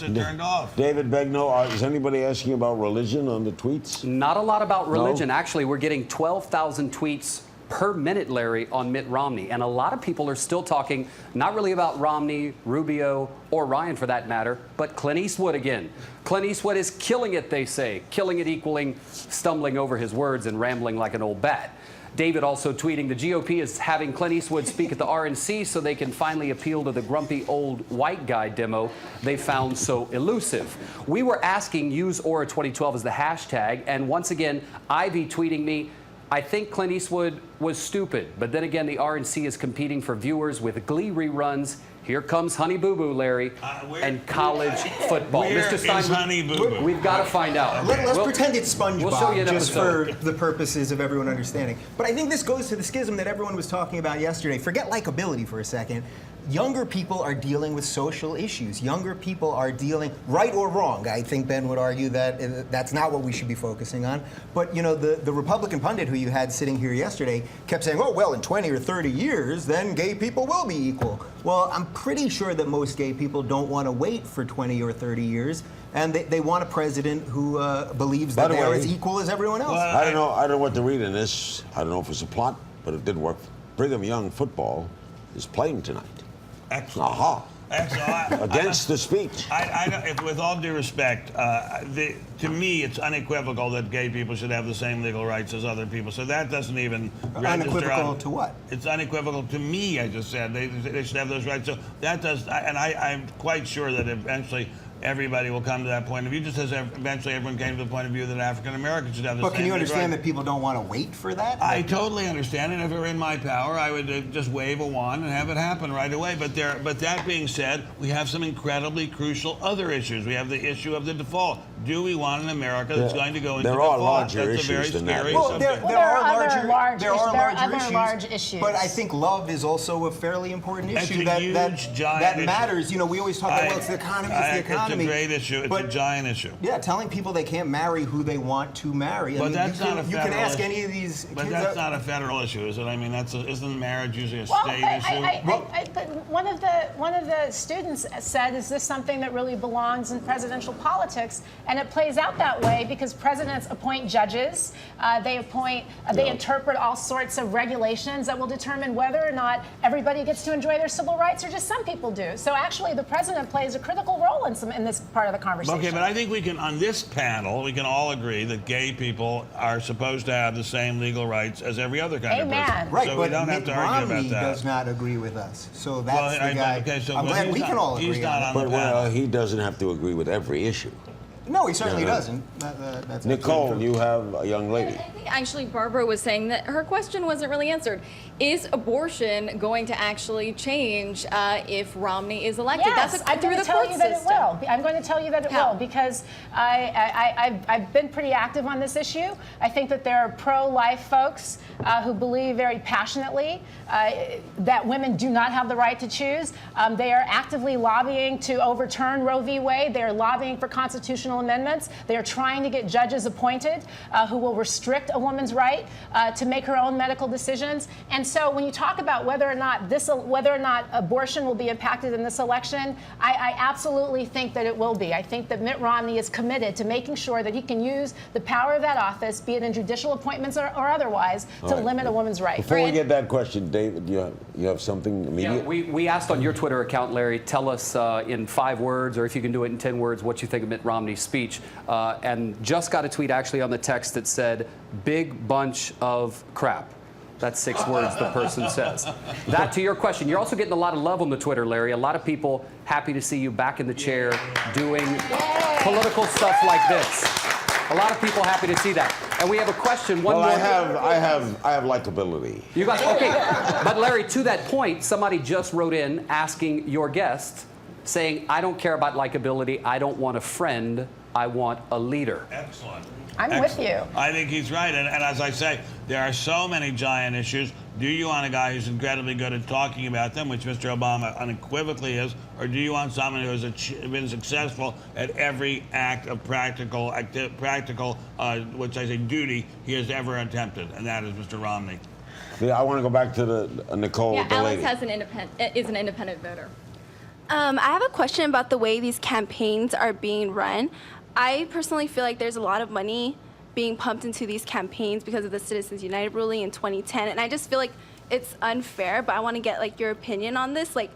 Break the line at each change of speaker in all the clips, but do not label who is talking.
wants it turned off.
David Begnaud, is anybody asking about religion on the tweets?
Not a lot about religion.
No?
Actually, we're getting 12,000 tweets per minute, Larry, on Mitt Romney. And a lot of people are still talking, not really about Romney, Rubio, or Ryan for that matter, but Clint Eastwood again. Clint Eastwood is killing it, they say. Killing it equaling stumbling over his words and rambling like an old bat. David also tweeting, the GOP is having Clint Eastwood speak at the RNC so they can finally appeal to the grumpy old white guy demo they found so elusive. We were asking, use Aura 2012 as the hashtag, and once again, Ivy tweeting me, I think Clint Eastwood was stupid, but then again, the RNC is competing for viewers with Glee reruns. Here comes Honey Boo Boo, Larry, and college football.
Mr.
Stein,
Honey Boo Boo?
We've got to find out.
Let's pretend it's SpongeBob,
we'll show you
just for the purposes of everyone understanding. But I think this goes to the schism that everyone was talking about yesterday. Forget likability for a second. Younger people are dealing with social issues. Younger people are dealing, right or wrong. I think Ben would argue that that's not what we should be focusing on. But you know, the Republican pundit who you had sitting here yesterday kept saying, oh, well, in 20 or 30 years, then gay people will be equal. Well, I'm pretty sure that most gay people don't want to wait for 20 or 30 years. And they want a president who believes that they're as equal as everyone else.
Well, I don't know what to read in this. I don't know if it's a plot, but it did work. Brigham Young football is playing tonight.
Excellent.
Aha.
Excellent.
Against the speech.
With all due respect, to me, it's unequivocal that gay people should have the same legal rights as other people. So that doesn't even register.
Unequivocal to what?
It's unequivocal to me, I just said. They should have those rights. So that does, and I'm quite sure that eventually everybody will come to that point of view, just as eventually everyone came to the point of view that African Americans should have the same.
But can you understand that people don't want to wait for that?
I totally understand, and if it were in my power, I would just wave a wand and have it happen right away. But that being said, we have some incredibly crucial other issues. We have the issue of the default. Do we want an America that's going to go into default?
There are larger
that's
issues
a very
than that.
scary
Well,
subject.
there are
other
larger
large issues.
But I think love is also a fairly important issue
It's a huge, giant issue.
matters. You know, we always talk about, well, it's the economy, it's the economy.
It's a great issue. It's a giant issue.
Yeah, telling people they can't marry who they want to marry.
But that's not a
you
federal
can ask
issue.
any of these
But
kids
that's not a federal issue, is it? I mean, isn't marriage usually a
Well,
state issue?
but one of the students said, "Is this something that really belongs in presidential politics?" And it plays out that way because presidents appoint judges. They interpret all sorts of regulations that will determine whether or not everybody gets to enjoy their civil rights, or just some people do. So actually, the president plays a critical role in this part of the conversation.
Okay, but I think we can, on this panel, we can all agree that gay people are supposed to have the same legal rights as every other kind of person.
Right,
so
but
we don't have
Mitt
to argue
Romney
about that.
does not agree with us. So that's the guy.
Okay, so
I'm glad we can all agree
he's not
on
on
it.
the
But
panel.
he doesn't have to agree with every issue.
No, he certainly
Yeah.
doesn't. That's
Nicole,
absolutely
you
true.
have a young lady.
I think actually Barbara was saying that her question wasn't really answered. Is abortion going to actually change if Romney is elected?
Yes,
That's
I'm
through
going
the
to tell
court
you that
system.
it will. I'm going to tell you that it will because I've been pretty active on this issue. I think that there are pro-life folks who believe very passionately that women do not have the right to choose. They are actively lobbying to overturn Roe v. Wade. They are lobbying for constitutional amendments. They are trying to get judges appointed who will restrict a woman's right to make her own medical decisions. And so when you talk about whether or not abortion will be impacted in this election, I absolutely think that it will be. I think that Mitt Romney is committed to making sure that he can use the power of that office, be it in judicial appointments or otherwise, to limit a woman's right.
Before we get that question, David, you have something immediate?
Yeah, we asked on your Twitter account, Larry, tell us in 5 words, or if you can do it in 10 words, what you think of Mitt Romney's speech. And just got a tweet actually on the text that said, big bunch of crap. That's 6 words the person says. That to your question. You're also getting a lot of love on the Twitter, Larry. A lot of people happy to see you back in the chair doing political stuff like this. A lot of people happy to see that. And we have a question.
Well, I have likability.
You guys, okay. But Larry, to that point, somebody just wrote in asking your guest, saying, I don't care about likability. I don't want a friend. I want a leader.
Excellent.
I'm with you.
I think he's right. And as I say, there are so many giant issues. Do you want a guy who's incredibly good at talking about them, which Mr. Obama unequivocally is, or do you want someone who has been successful at every act of practical, which I say duty, he has ever attempted, and that is Mr. Romney.
Yeah, I want to go back to the Nicole,
Yeah,
the
Alex
lady.
is an independent voter.
I have a question about the way these campaigns are being run. I personally feel like there's a lot of money being pumped into these campaigns because of the Citizens United ruling in 2010, and I just feel like it's unfair, but I want to get like your opinion on this. Like,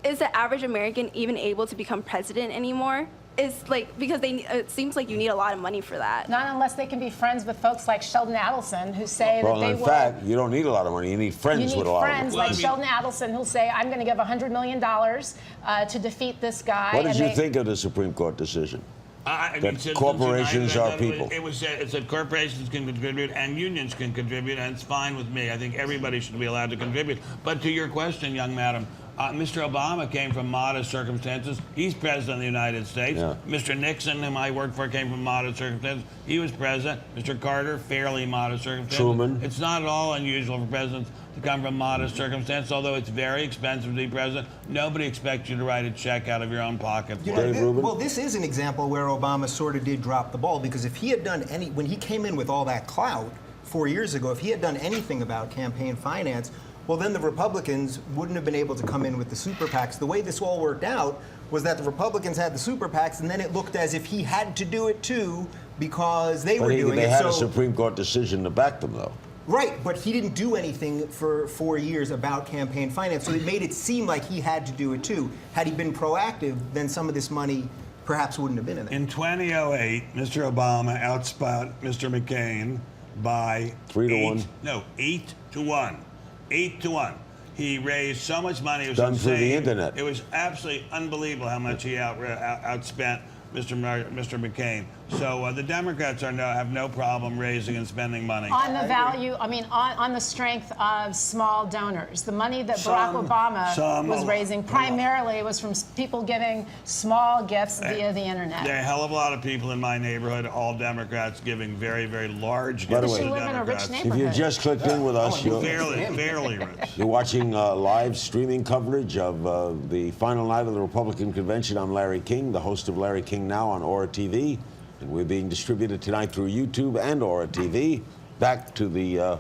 is the average American even able to become president anymore? Because it seems like you need a lot of money for that.
Not unless they can be friends with folks like Sheldon Adelson, who say
Well,
that they
in
will.
fact, you don't need a lot of money. You need friends with a lot of money.
friends like Sheldon Adelson who'll say, I'm going to give $100 million to defeat this guy.
What did you think of the Supreme Court decision? That corporations are people.
It said corporations can contribute and unions can contribute, and it's fine with me. I think everybody should be allowed to contribute. But to your question, young madam, Mr. Obama came from modest circumstances. He's president of the United States.
Yeah.
Mr. Nixon, whom I worked for, came from modest circumstances. He was president. Mr. Carter, fairly modest circumstances.
Truman.
It's not at all unusual for presidents to come from modest circumstances, although it's very expensive to be president. Nobody expects you to write a check out of your own pocket.
You know, well, this is an example where Obama sort of did drop the ball, because if he had done when he came in with all that clout 4 years ago, if he had done anything about campaign finance, well, then the Republicans wouldn't have been able to come in with the super PACs. The way this all worked out was that the Republicans had the super PACs, and then it looked as if he had to do it too because they were doing it.
They had a Supreme Court decision to back them, though.
Right, but he didn't do anything for 4 years about campaign finance, so it made it seem like he had to do it too. Had he been proactive, then some of this money perhaps wouldn't have been in there.
In 2008, Mr. Obama outspent Mr. McCain by
3 to 1.
No, 8 to 1. 8 to 1. He raised so much money. It was
Done
insane.
through the internet.
It was absolutely unbelievable how much he outspent Mr. McCain. So the Democrats have no problem raising and spending money.
On the value, on the strength of small donors. The money that Barack Obama was raising primarily was from people giving small gifts via the internet.
There are a hell of a lot of people in my neighborhood, all Democrats, giving very, very large
By the
gifts
way,
to
you live in a rich
Democrats.
neighborhood.
If you just clicked in with us,
Fairly rich.
you're watching live streaming coverage of the final night of the Republican convention. I'm Larry King, the host of Larry King Now on Aura TV. And we're being distributed tonight through YouTube and Aura TV. Back to the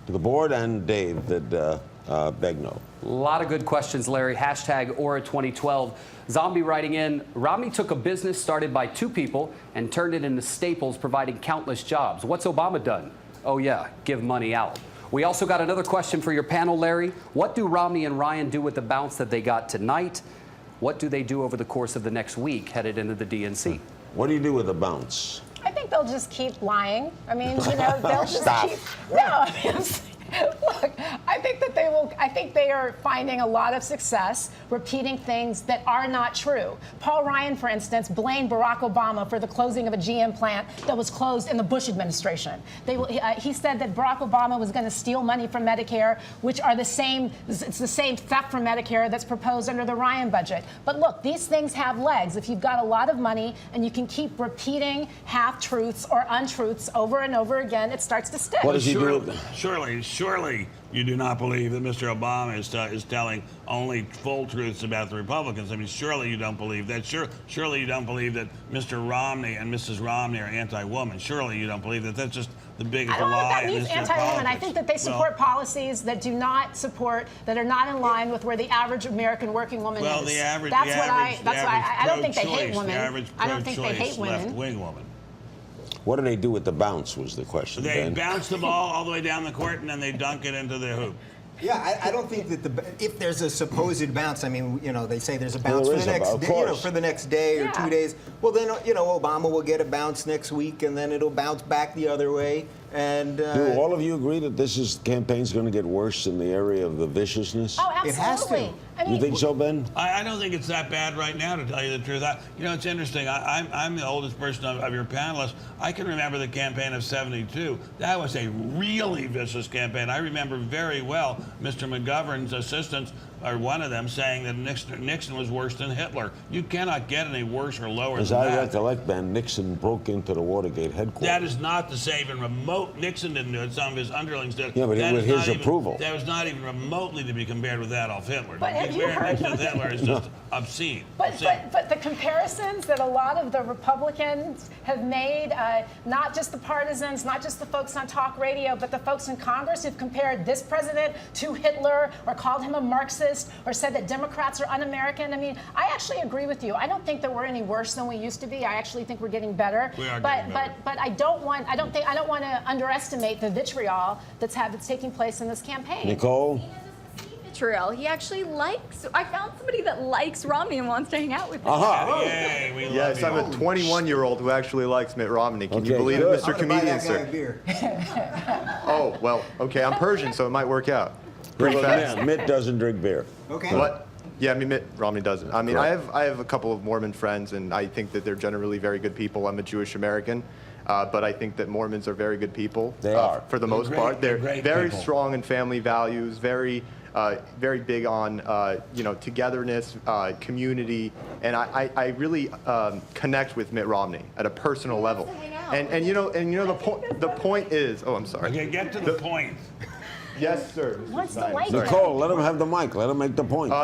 board and David Begnaud.
A lot of good questions, Larry. Hashtag Aura 2012. Zombie writing in, Romney took a business started by 2 people and turned it into Staples, providing countless jobs. What's Obama done? Oh, yeah, give money out. We also got another question for your panel, Larry. What do Romney and Ryan do with the bounce that they got tonight? What do they do over the course of the next week headed into the DNC?
What do you do with the bounce?
I think they'll just keep lying. I mean, they'll just
Stop.
keep. No, I mean, look, I think that they will. I think they are finding a lot of success repeating things that are not true. Paul Ryan, for instance, blamed Barack Obama for the closing of a GM plant that was closed in the Bush administration. He said that Barack Obama was going to steal money from Medicare, which are the same. It's the same theft from Medicare that's proposed under the Ryan budget. But look, these things have legs. If you've got a lot of money and you can keep repeating half-truths or untruths over and over again, it starts to stick.
What does he do?
Surely you do not believe that Mr. Obama is telling only full truths about the Republicans. I mean, surely you don't believe that. Surely you don't believe that Mr. Romney and Mrs. Romney are anti-woman. Surely you don't believe that. That's just the biggest lie.
I don't know what that means,
in
anti-woman. I think that they support policies that do not support, that are not in line with where the average American working woman is. I don't think they hate women. I don't think they hate women.
Left-wing woman.
What do they do with the bounce was the question,
They
Ben.
bounce the ball all the way down the court and then they dunk it into the hoop.
Yeah, I don't think that if there's a supposed bounce, I mean, they say there's a bounce
There
for
is
the next
of
day,
course.
for the next day or 2 days. Well, then, Obama will get a bounce next week, and then it'll bounce back the other way. And
do all of you agree that this campaign's going to get worse in the area of the viciousness?
Oh, absolutely.
It has to.
I mean,
You think so, Ben?
I don't think it's that bad right now, to tell you the truth. It's interesting. I'm the oldest person of your panelists. I can remember the campaign of '72. That was a really vicious campaign. I remember very well Mr. McGovern's assistants, or one of them, saying that Nixon was worse than Hitler. You cannot get any worse or lower
As
than
I
that.
recollect, Ben, Nixon broke into the Watergate headquarters.
That is not to say even remote. Nixon didn't do it. Some of his underlings did.
Yeah, but
That
with
is
his
not even-
approval.
That was not even remotely to be compared with that of Hitler.
But have you heard
Nixon with Hitler is just obscene.
But the comparisons that a lot of the Republicans have made, not just the partisans, not just the folks on talk radio, but the folks in Congress who've compared this president to Hitler or called him a Marxist or said that Democrats are un-American. I mean, I actually agree with you. I don't think that we're any worse than we used to be. I actually think we're getting better.
We are
but
getting better.
but I don't want to underestimate the vitriol that's taking place in this campaign.
Nicole?
Vitriol. He actually likes. I found somebody that likes Romney and wants to hang out with him.
Yay, we love
Yes,
you.
I'm a 21-year-old who actually likes Mitt Romney. Can you
Okay,
believe
good.
it, Mr.
I'm gonna buy
Comedian,
that guy a
sir?
beer.
Oh, well, okay, I'm Persian, so it might work out. Pretty fast.
Mitt doesn't drink beer.
Okay.
What? Yeah, I mean, Mitt Romney doesn't. I mean,
Correct.
I have a couple of Mormon friends, and I think that they're generally very good people. I'm a Jewish American, but I think that Mormons are very good people.
They are.
For the
They're
most
great-
part.
they're
They're
great
very
people.
strong in family values, very big on togetherness, community, and I really connect with Mitt Romney at a personal level. And the point is, oh, I'm sorry.
Okay, get to the point.
Yes, sir. Mr.
What's the
Stein,
like?
sorry.
Nicole, let him have the mic. Let him make the point.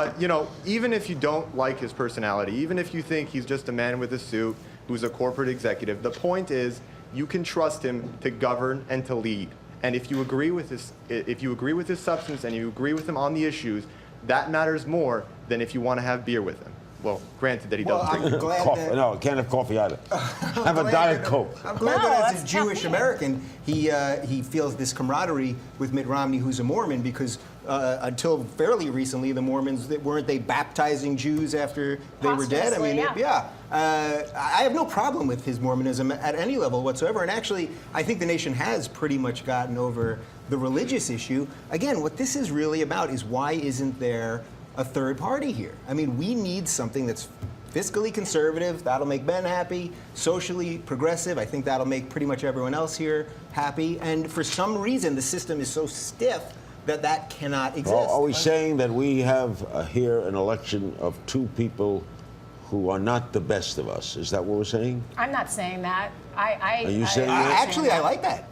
Even if you don't like his personality, even if you think he's just a man with a suit who's a corporate executive, the point is you can trust him to govern and to lead. And if you agree with his substance and you agree with him on the issues, that matters more than if you want to have beer with him. Well, granted that he
Well,
doesn't drink.
I'm glad
Coffee.
that.
No, can't have coffee either. Have a
glad
Diet
that-
Coke.
I'm glad
No,
that as a
that's
Jewish
caffeine.
American, he feels this camaraderie with Mitt Romney, who's a Mormon, because until fairly recently, the Mormons weren't they baptizing Jews after they were dead? I mean,
Posthumously,
I have no problem with his Mormonism at any level whatsoever. And actually, I think the nation has pretty much gotten over the religious issue. Again, what this is really about is why isn't there a third party here? I mean, we need something that's fiscally conservative, that'll make Ben happy, socially progressive, I think that'll make pretty much everyone else here happy, and for some reason the system is so stiff that that cannot exist.
Are we saying that we have here an election of two people who are not the best of us? Is that what we're saying?
I'm not saying that.
Are you saying that?
Actually, I like that.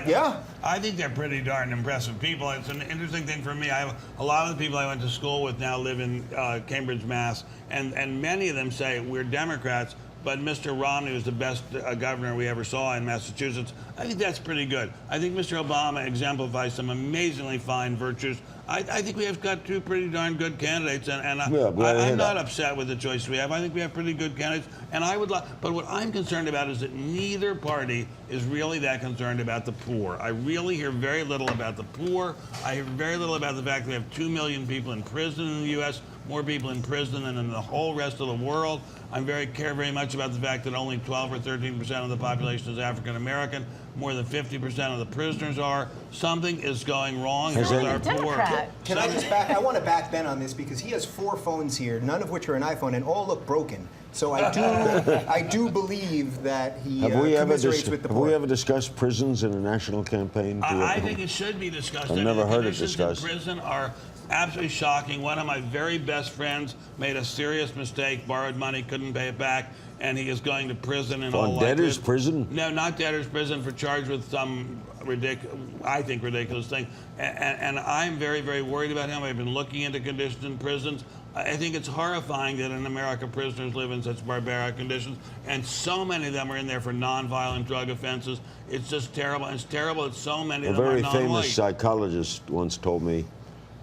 Yeah.
I think they're pretty darn impressive people. It's an interesting thing for me. I have a lot of the people I went to school with now live in Cambridge, Mass, and many of them say we're Democrats, but Mr. Romney was the best governor we ever saw in Massachusetts. I think that's pretty good. I think Mr. Obama exemplifies some amazingly fine virtues. I think we have got two pretty darn good candidates, and
Yeah, glad to hear
I'm not
that.
upset with the choice we have. I think we have pretty good candidates, and I would like. But what I'm concerned about is that neither party is really that concerned about the poor. I really hear very little about the poor. I hear very little about the fact that we have 2 million people in prison in the U.S., more people in prison than in the whole rest of the world. I care very much about the fact that only 12 or 13% of the population is African American. More than 50% of the prisoners are. Something is going wrong
Has
with
any-
our poor.
Democrat.
Can I just I want to back Ben on this because he has 4 phones here, none of which are an iPhone, and all look broken. So I do believe that he
Have
commiserates with the
have
poor.
we ever discussed prisons in a national campaign?
I think it should be discussed.
I've
I mean,
never
the
heard it
conditions
discussed.
in prison are absolutely shocking. One of my very best friends made a serious mistake, borrowed money, couldn't pay it back, and he is going to prison in all
On debtor's
likelihood.
prison?
No, not debtor's prison, for charged with some ridiculous thing. And I'm very, very worried about him. I've been looking into conditions in prisons. I think it's horrifying that in America prisoners live in such barbaric conditions, and so many of them are in there for nonviolent drug offenses. It's just terrible. And it's terrible that so many
A
of them
very
are non-white.
famous psychologist once told me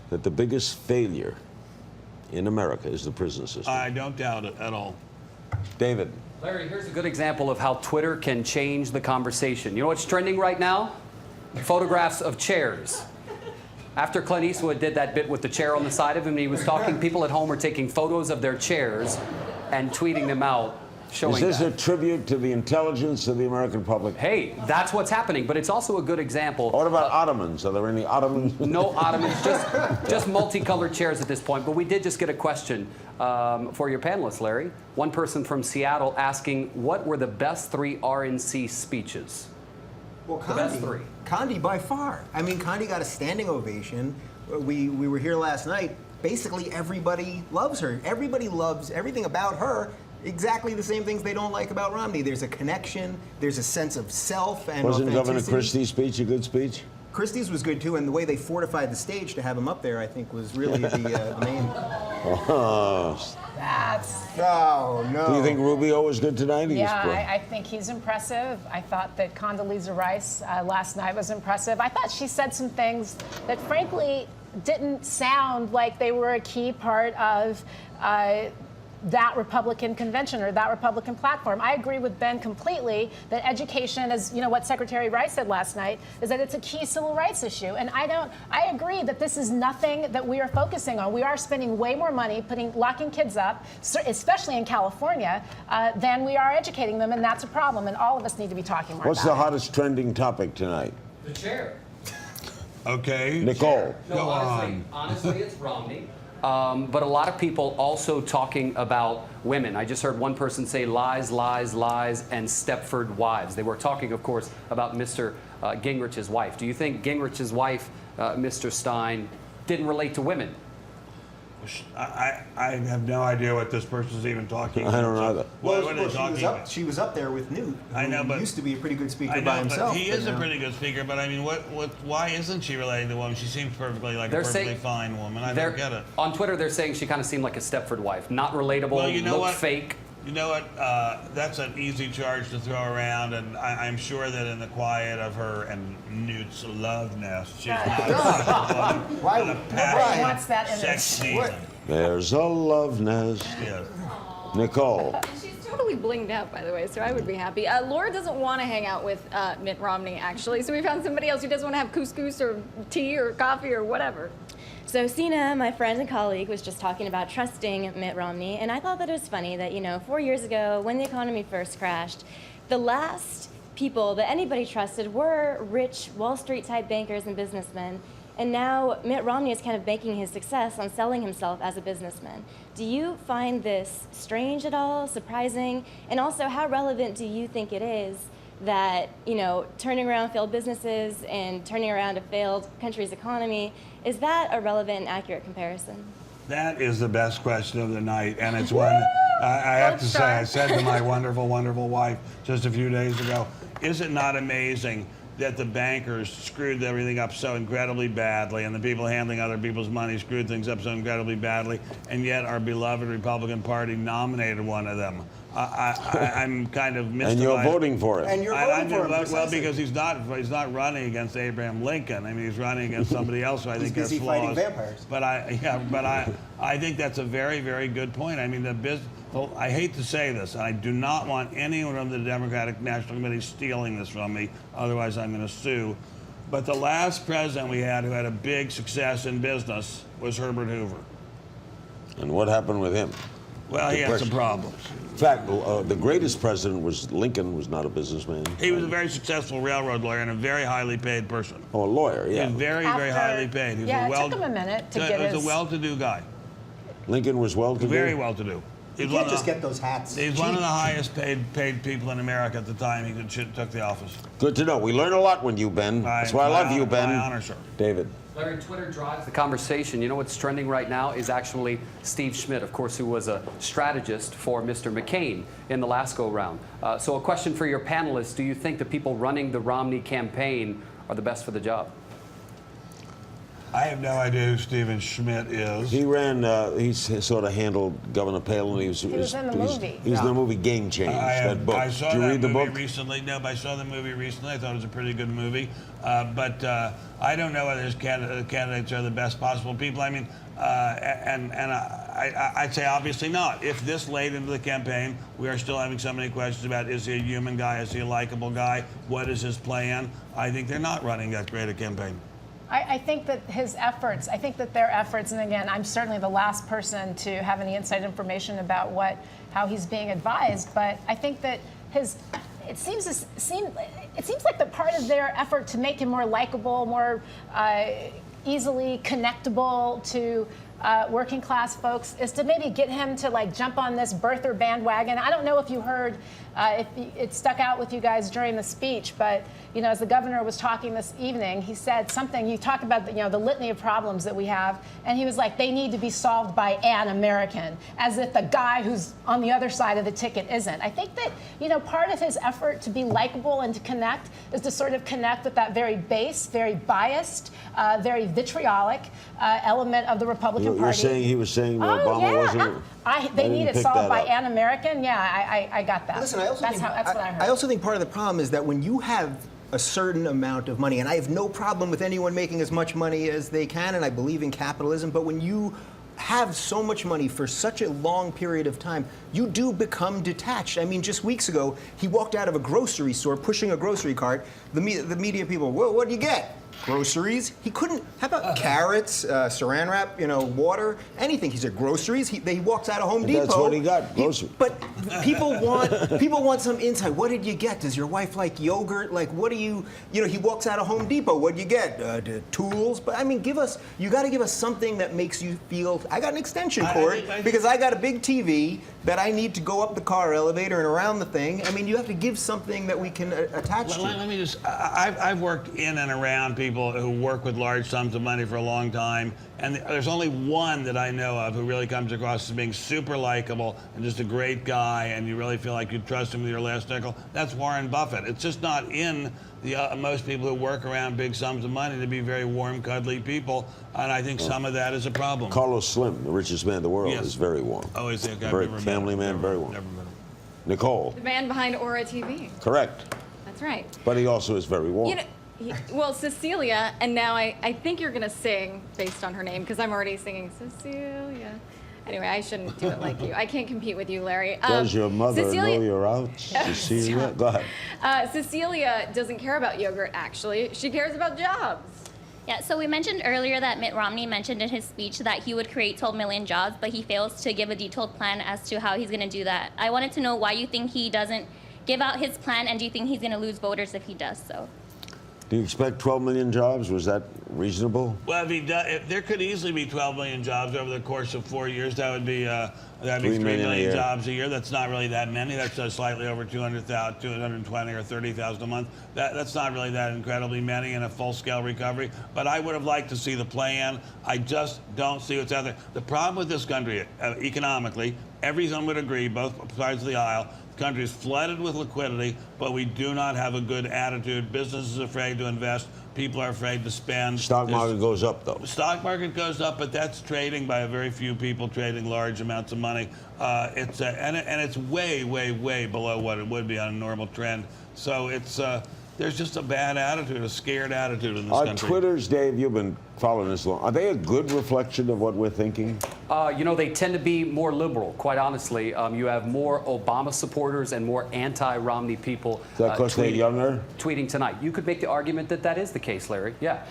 that the biggest failure in America is the prison system.
I don't doubt it at all.
David.
Larry, here's a good example of how Twitter can change the conversation. You know what's trending right now? Photographs of chairs. After Clint Eastwood did that bit with the chair on the side of him, he was talking, people at home are taking photos of their chairs and tweeting them out, showing
Is this
that.
a tribute to the intelligence of the American public?
Hey, that's what's happening, but it's also a good example.
What about ottomans? Are there any ottomans?
No ottomans, just multicolored chairs at this point. But we did just get a question for your panelists, Larry. One person from Seattle asking, what were the best 3 RNC speeches?
Well,
The best 3.
Condi by far. I mean, Condi got a standing ovation. We were here last night. Basically, everybody loves her. Everybody loves everything about her. Exactly the same things they don't like about Romney. There's a connection. There's a sense of self and
Wasn't Governor
authenticity.
Christie's speech a good speech?
Christie's was good too, and the way they fortified the stage to have him up there, I think, was really the main. Oh no.
Do you think Rubio was good tonight?
Yeah, I think he's impressive. I thought that Condoleezza Rice last night was impressive. I thought she said some things that, frankly, didn't sound like they were a key part of that Republican convention or that Republican platform. I agree with Ben completely that education, as you know, what Secretary Rice said last night, is that it's a key civil rights issue. And I agree that this is nothing that we are focusing on. We are spending way more money locking kids up, especially in California, than we are educating them, and that's a problem. And all of us need to be talking more
What's
about
the hottest trending topic tonight?
The chair.
Okay.
Nicole.
No,
Go
honestly, it's Romney. But a lot of people also talking about women. I just heard one person say lies, lies, lies, and Stepford wives. They were talking, of course, about Mr. Gingrich's wife. Do you think Gingrich's wife, Mr. Stein, didn't relate to women?
I have no idea what this person's even talking about.
I don't know either.
What are they talking about?
She was up there with Newt, who
I know, but
used to be a pretty good speaker
I know,
by himself.
but he is a
now-
pretty good speaker. But I mean, why isn't she related to a woman? She seems perfectly like
They're
a perfectly
saying-
fine woman. I don't get it.
On Twitter, they're saying she kind of seemed like a Stepford wife. Not relatable,
Well, you know
looked
what?
fake.
You know what? That's an easy charge to throw around, and I'm sure that in the quiet of her and Newt's love nest, she's not a woman.
Why-
with a
why?
passionate
What's that image?
sex season.
There's a love nest.
Yes.
Nicole.
She's totally blinged out, by the way, so I would be happy. Laura doesn't want to hang out with Mitt Romney, actually, so we found somebody else who doesn't want to have couscous or tea or coffee or whatever.
So Sina, my friend and colleague, was just talking about trusting Mitt Romney, and I thought that it was funny that, 4 years ago, when the economy first crashed, the last people that anybody trusted were rich Wall Street type bankers and businessmen. And now Mitt Romney is kind of banking his success on selling himself as a businessman. Do you find this strange at all, surprising? And also, how relevant do you think it is that, turning around failed businesses and turning around a failed country's economy, is that a relevant and accurate comparison?
That is the best question of the night, and it's one I have to say, I said to my wonderful, wonderful wife just a few days ago, is it not amazing that the bankers screwed everything up so incredibly badly, and the people handling other people's money screwed things up so incredibly badly, and yet our beloved Republican Party nominated one of them? I'm kind of mystified.
And you're voting for it.
And you're voting for him.
Well,
precisely.
because he's not running against Abraham Lincoln. I mean, he's running against somebody else who I think has
busy
flaws.
fighting vampires.
But I think that's a very, very good point. I mean, I hate to say this, and I do not want anyone from the Democratic National Committee stealing this from me. Otherwise, I'm going to sue. But the last president we had who had a big success in business was Herbert Hoover.
And what happened with him?
Well, he had some problems.
In fact, the greatest president was Lincoln, was not a businessman.
He was a very successful railroad lawyer and a very highly paid person.
Oh, a lawyer,
He
yeah.
was very, very highly paid. He was
Yeah,
a
it took him a minute to get
He was
his.
a well-to-do guy.
Lincoln was well-to-do.
Very well-to-do.
You can't just get those hats.
He's one of the highest paid people in America at the time he took the office.
Good to know. We learn a lot when you, Ben. That's why I love you, Ben.
My honor, sir.
David.
Larry, Twitter drives the conversation. You know what's trending right now is actually Steve Schmidt, of course, who was a strategist for Mr. McCain in the last go-round. So a question for your panelists. Do you think the people running the Romney campaign are the best for the job?
I have no idea who Stephen Schmidt is.
He ran, he sort of handled Governor Palin. He was in
the movie.
He's in the movie Game Change, that book.
I saw
Did you
that
read the
movie
book?
recently. No, but I saw the movie recently. I thought it was a pretty good movie. But I don't know whether his candidates are the best possible people. I mean, I'd say obviously not. If this late into the campaign, we are still having so many questions about, is he a human guy? Is he a likable guy? What is his plan? I think they're not running that great a campaign.
I think that his efforts, their efforts, and again, I'm certainly the last person to have any inside information about how he's being advised, but I think that it seems like the part of their effort to make him more likable, more easily connectable to working class folks is to maybe get him to jump on this birther bandwagon. I don't know if you heard It stuck out with you guys during the speech, but as the governor was talking this evening, he said something. You talk about the litany of problems that we have, and he was like, they need to be solved by an American, as if the guy who's on the other side of the ticket isn't. I think that part of his effort to be likable and to connect is to sort of connect with that very base, very biased, very vitriolic element of the Republican Party.
You're saying he was saying that Obama wasn't.
They need it solved by an American. Yeah, I got that.
Listen, I also
that's what I heard.
I also think part of the problem is that when you have a certain amount of money, and I have no problem with anyone making as much money as they can, and I believe in capitalism, but when you have so much money for such a long period of time, you do become detached. I mean, just weeks ago, he walked out of a grocery store pushing a grocery cart. The media people, whoa, what do you get? Groceries. He couldn't. How about carrots, saran wrap, water, anything? He said groceries. He walks out of Home Depot.
That's what he got. Groceries.
But people want some insight. What did you get? Does your wife like yogurt? Like, what do you? He walks out of Home Depot. What did you get? The tools. But I mean, you got to give us something that makes you feel. I got an extension cord because I got a big TV that I need to go up the car elevator and around the thing. I mean, you have to give something that we can attach to.
Let me just. I've worked in and around people who work with large sums of money for a long time, and there's only one that I know of who really comes across as being super likable and just a great guy, and you really feel like you trust him with your last nickel. That's Warren Buffett. It's just not in the most people who work around big sums of money to be very warm, cuddly people, and I think some of that is a problem.
Carlos Slim, the richest man in the world, is very warm.
Oh, is he? Okay,
very family man, very warm.
Never met him.
Nicole.
The man behind Aura TV.
Correct.
That's right.
But he also is very warm.
Well, Cecilia, and now I think you're going to sing based on her name, because I'm already singing Cecilia. Anyway, I shouldn't do it like you. I can't compete with you, Larry.
Does your mother know you're out, Cecilia? Go ahead.
Cecilia doesn't care about yogurt, actually. She cares about jobs.
Yeah, so we mentioned earlier that Mitt Romney mentioned in his speech that he would create 12 million jobs, but he fails to give a detailed plan as to how he's going to do that. I wanted to know why you think he doesn't give out his plan, and do you think he's going to lose voters if he does so?
Do you expect 12 million jobs? Was that reasonable?
Well, if there could easily be 12 million jobs over the course of 4 years. That would be 3 million jobs a year. That's not really that many. That's slightly over 200,000, 220 or 30,000 a month. That's not really that incredibly many in a full-scale recovery. But I would have liked to see the plan. I just don't see what's out there. The problem with this country, economically, everyone would agree, both sides of the aisle, the country is flooded with liquidity, but we do not have a good attitude. Business is afraid to invest. People are afraid to spend.
Stock market goes up, though.
Stock market goes up, but that's trading by a very few people trading large amounts of money. It's way, way, way below what it would be on a normal trend. So there's just a bad attitude, a scared attitude in this country.
Twitters, Dave, you've been following this long. Are they a good reflection of what we're thinking?
They tend to be more liberal, quite honestly. You have more Obama supporters and more anti-Romney people.
Is that because they're younger?
Tweeting tonight. You could make the argument that that is the case, Larry. Yeah.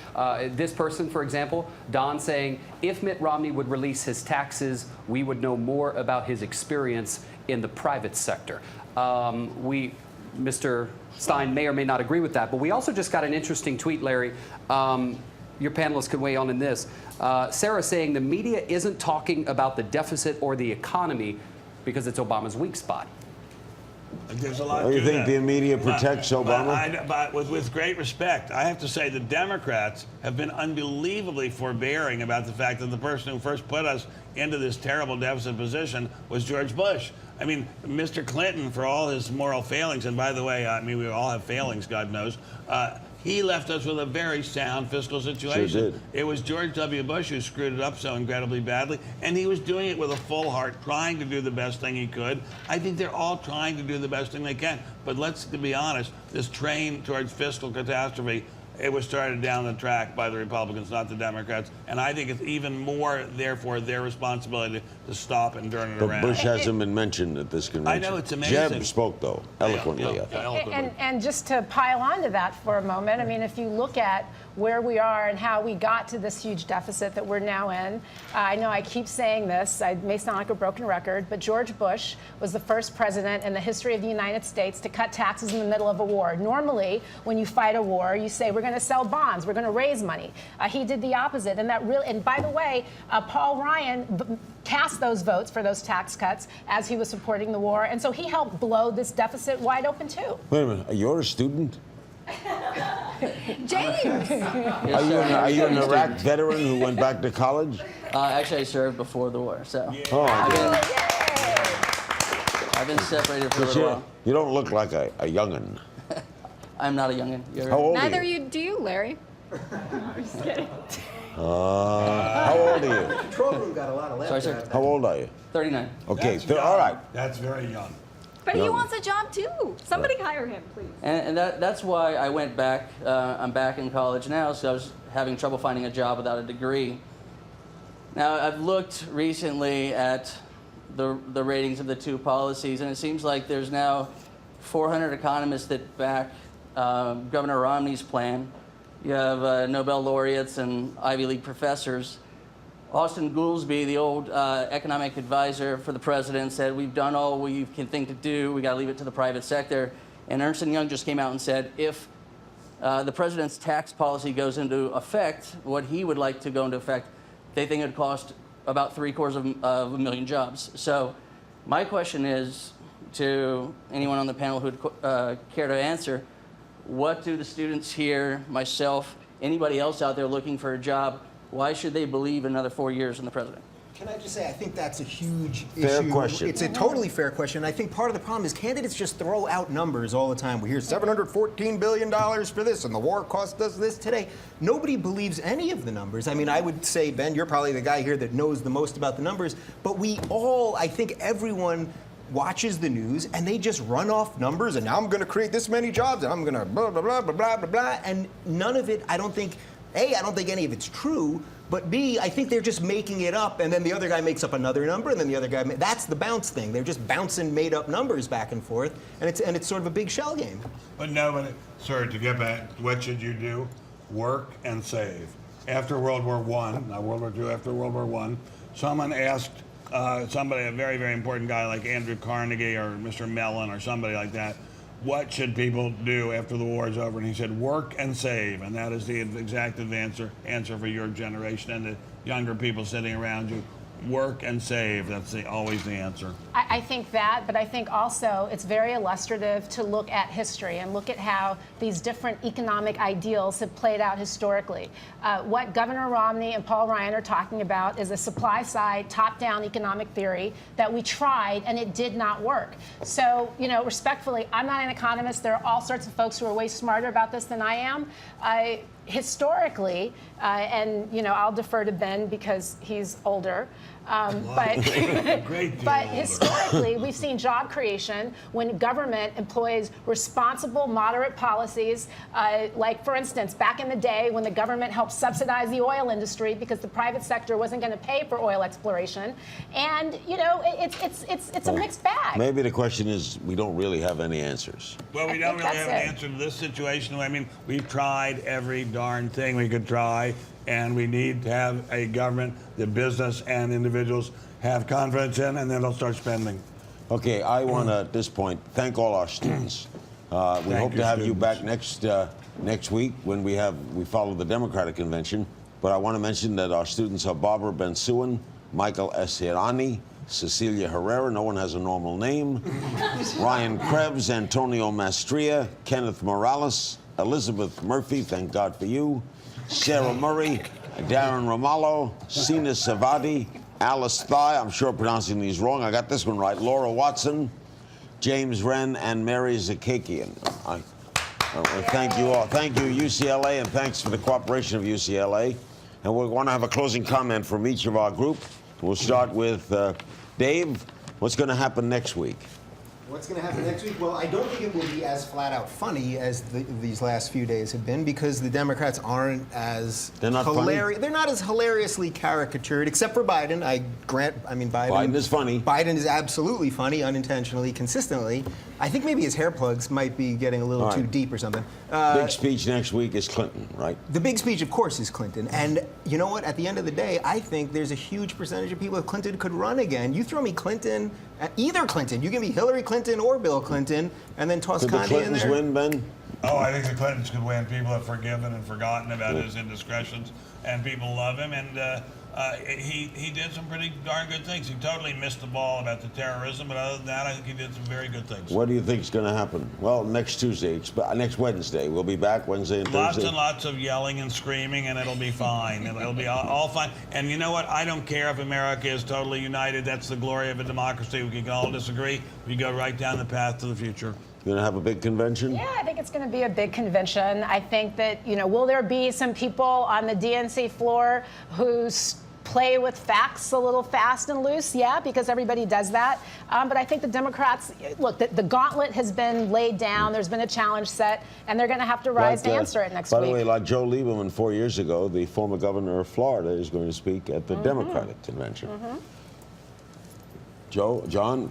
This person, for example, Don, saying, if Mitt Romney would release his taxes, we would know more about his experience in the private sector. Mr. Stein may or may not agree with that, but we also just got an interesting tweet, Larry. Your panelists can weigh in this. Sarah saying the media isn't talking about the deficit or the economy because it's Obama's weak spot.
There's a lot to
you think the media protects Obama?
But with great respect, I have to say the Democrats have been unbelievably forbearing about the fact that the person who first put us into this terrible deficit position was George Bush. I mean, Mr. Clinton, for all his moral failings, and by the way, we all have failings, God knows, he left us with a very sound fiscal situation.
Sure did.
It was George W. Bush who screwed it up so incredibly badly, and he was doing it with a full heart, trying to do the best thing he could. I think they're all trying to do the best thing they can. But let's be honest, this train towards fiscal catastrophe, it was started down the track by the Republicans, not the Democrats. And I think it's even more, therefore, their responsibility to stop and turn it around.
But Bush hasn't been mentioned at this convention.
I know, it's amazing.
Jeb spoke, though, eloquently.
And just to pile on to that for a moment, I mean, if you look at where we are and how we got to this huge deficit that we're now in. I know I keep saying this, I may sound like a broken record, but George Bush was the first president in the history of the United States to cut taxes in the middle of a war. Normally, when you fight a war, you say, we're going to sell bonds, we're going to raise money. He did the opposite, and that really, and by the way, Paul Ryan cast those votes for those tax cuts as he was supporting the war, and so he helped blow this deficit wide open too.
Wait a minute, you're a student?
James!
Are you an Iraq veteran who went back to college?
Actually, I served before the war, so
Oh,
I've been separated for a little while.
you don't look like a young'un.
I'm not a youngin.
How old
Neither
are you?
do you, Larry. I'm just kidding.
How old are you?
Control room got a lot of laughter.
Sorry, sir.
How old are you?
39.
Okay,
That's young.
all right.
That's very young.
But he
No.
wants a job too. Somebody hire him, please.
And that's why I went back. I'm back in college now, so I was having trouble finding a job without a degree. Now, I've looked recently at the ratings of the two policies, and it seems like there's now 400 economists that back Governor Romney's plan. You have Nobel laureates and Ivy League professors. Austin Goolsbee, the old economic advisor for the president, said, we've done all we can think to do. We got to leave it to the private sector. And Ernst & Young just came out and said, if the president's tax policy goes into effect, what he would like to go into effect, they think it would cost about 750,000 jobs. So my question is to anyone on the panel who would care to answer, what do the students here, myself, anybody else out there looking for a job, why should they believe another 4 years in the president?
Can I just say, I think that's a huge
Fair
issue.
question.
It's a totally fair question. I think part of the problem is candidates just throw out numbers all the time. We hear $714 billion for this, and the war cost us this today. Nobody believes any of the numbers. I mean, I would say, Ben, you're probably the guy here that knows the most about the numbers, but we all, I think everyone watches the news and they just run off numbers, and now I'm going to create this many jobs, and I'm going to blah, blah, blah, blah, blah, blah, blah, and none of it, I don't think any of it's true, but B, I think they're just making it up, and then the other guy makes up another number, and then the other guy, that's the bounce thing. They're just bouncing made up numbers back and forth, and it's sort of a big shell game.
But nobody, sir, to get back, what should you do? Work and save. After World War I, not World War II, after World War I, someone asked somebody, a very, very important guy like Andrew Carnegie or Mr. Mellon or somebody like that, what should people do after the war is over? And he said, work and save. And that is the exact answer for your generation and the younger people sitting around you. Work and save. That's always the answer.
I think that, but I think also it's very illustrative to look at history and look at how these different economic ideals have played out historically. What Governor Romney and Paul Ryan are talking about is a supply-side, top-down economic theory that we tried and it did not work. So, respectfully, I'm not an economist. There are all sorts of folks who are way smarter about this than I am. Historically, and I'll defer to Ben because he's older. But historically, we've seen job creation when government employs responsible, moderate policies. Like, for instance, back in the day when the government helped subsidize the oil industry because the private sector wasn't going to pay for oil exploration. And it's a mixed bag.
Maybe the question is we don't really have any answers.
Well, we don't really have an answer to this situation. I mean, we've tried every darn thing we could try, and we need to have a government that business and individuals have confidence in, and then they'll start spending.
Okay, I want to, at this point, thank all our students. We hope to have you back next week when we follow the Democratic convention. But I want to mention that our students are Barbara Ben-Suin, Michael S. Hirani, Cecilia Herrera, no one has a normal name, Ryan Krebs, Antonio Mastria, Kenneth Morales, Elizabeth Murphy, thank God for you, Sarah Murray, Darren Ramallo, Sina Savadi, Alice Thigh, I'm sure I'm pronouncing these wrong, I got this one right, Laura Watson, James Wren, and Mary Zakakian. Thank you all. Thank you, UCLA, and thanks for the cooperation of UCLA. And we're going to have a closing comment from each of our group. We'll start with Dave. What's going to happen next week?
What's going to happen next week? Well, I don't think it will be as flat out funny as these last few days have been, because the Democrats aren't as hilarious. They're not as hilariously caricatured, except for Biden. Biden.
Biden is funny.
Biden is absolutely funny, unintentionally, consistently. I think maybe his hair plugs might be getting a little
All
too
right.
deep or something.
Big speech next week is Clinton, right?
The big speech, of course, is Clinton. And you know what? At the end of the day, I think there's a huge percentage of people if Clinton could run again. You throw me Clinton, either Clinton. You give me Hillary Clinton or Bill Clinton, and then toss
Could the
Kanye in
Clintons
there.
win, Ben?
Oh, I think the Clintons could win. People have forgiven and forgotten about his indiscretions, and people love him. And he did some pretty darn good things. He totally missed the ball about the terrorism, but other than that, I think he did some very good things.
What do you think is going to happen? Well, next Wednesday. We'll be back Wednesday and
Lots
Thursday.
and lots of yelling and screaming, and it'll be fine. It'll be all fine. And you know what? I don't care if America is totally united. That's the glory of a democracy. We can all disagree. We go right down the path to the future.
You're going to have a big convention?
Yeah, I think it's going to be a big convention. I think that, will there be some people on the DNC floor who play with facts a little fast and loose? Yeah, because everybody does that. But I think the Democrats, look, the gauntlet has been laid down. There's been a challenge set, and they're going to have to rise to answer it next week.
By the way, like Joe Lieberman 4 years ago, the former governor of Florida is going to speak at the Democratic convention. John,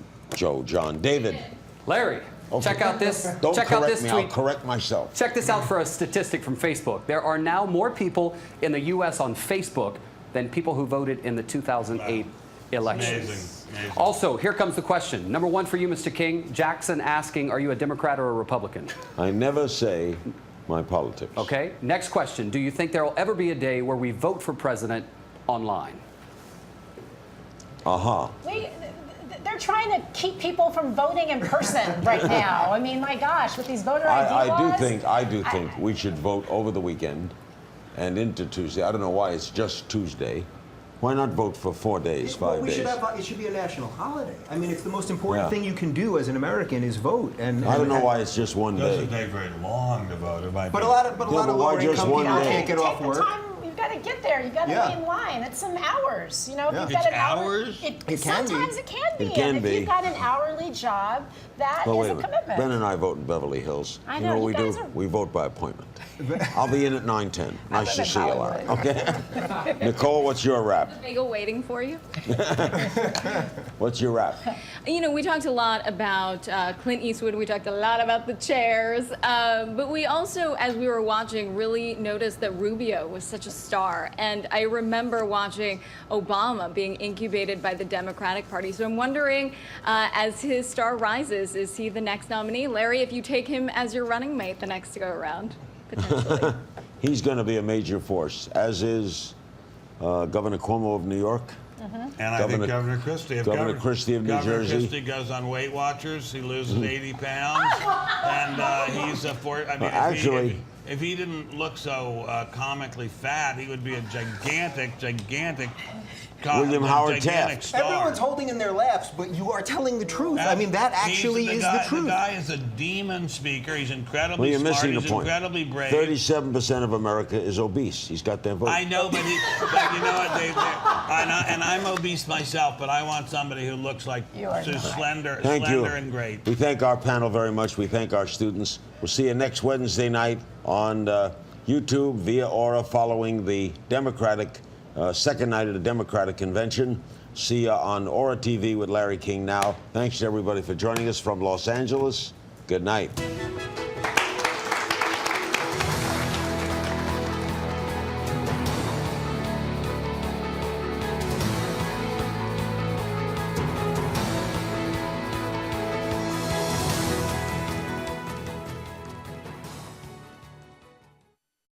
David.
Larry.
Okay.
Check out this.
Don't
check
correct
out this
me.
tweet.
I'll correct myself.
Check this out for a statistic from Facebook. There are now more people in the U.S. on Facebook than people who voted in the 2008 election.
Amazing.
Also, here comes the question. Number one for you, Mr. King. Jackson asking, are you a Democrat or a Republican?
I never say my politics.
Okay. Next question. Do you think there will ever be a day where we vote for president online?
They're trying to keep people from voting in person right now. I mean, my gosh, with these voter ID laws.
I do think we should vote over the weekend and into Tuesday. I don't know why it's just Tuesday. Why not vote for 4 days, 5 days?
It should be a national holiday. I mean, it's the most important thing you can do as an American is vote. And
I don't know why it's just 1
It
day.
doesn't take very long to vote.
But a lot of lower income people can't get off work.
You've got to get there. You've got to be in line. It's some hours. If you've got
It's
an
hours?
It sometimes it can be.
It can
and
be.
if you've got an hourly job, that
But
is
wait
a
a minute.
commitment.
Ben and I vote in Beverly Hills.
I
You
know,
know
you
what we
guys
do?
are-
We vote by appointment. I'll be in at 9:10. Nice to
in
see you, Larry.
Hollywood.
Okay. Nicole, what's your rap?
Bagel waiting for you.
What's your rap?
We talked a lot about Clint Eastwood. We talked a lot about the chairs. But we also, as we were watching, really noticed that Rubio was such a star. And I remember watching Obama being incubated by the Democratic Party. So I'm wondering, as his star rises, is he the next nominee? Larry, if you take him as your running mate the next go around, potentially.
He's going to be a major force, as is Governor Cuomo of New York.
And I think Governor Christie. If
Governor Christie of New
Governor
Jersey.
Christie goes on Weight Watchers. He loses 80 pounds, and he's a force. I mean, if he didn't look so comically fat, he would be a gigantic
William Howard Taft.
star.
Everyone's holding in their laps, but you are telling the truth. I mean, that actually is the truth.
The guy is a demon speaker. He's incredibly
Well, you're
smart.
missing
He's
the point.
incredibly brave.
37% of America is obese. He's got that vote.
I know, but you know what? And I'm obese myself, but I want somebody who looks like slender and great.
We thank our panel very much. We thank our students. We'll see you next Wednesday night on YouTube via Aura following the Democratic second night of the Democratic Convention. See you on Aura TV with Larry King now. Thanks to everybody for joining us from Los Angeles. Good night.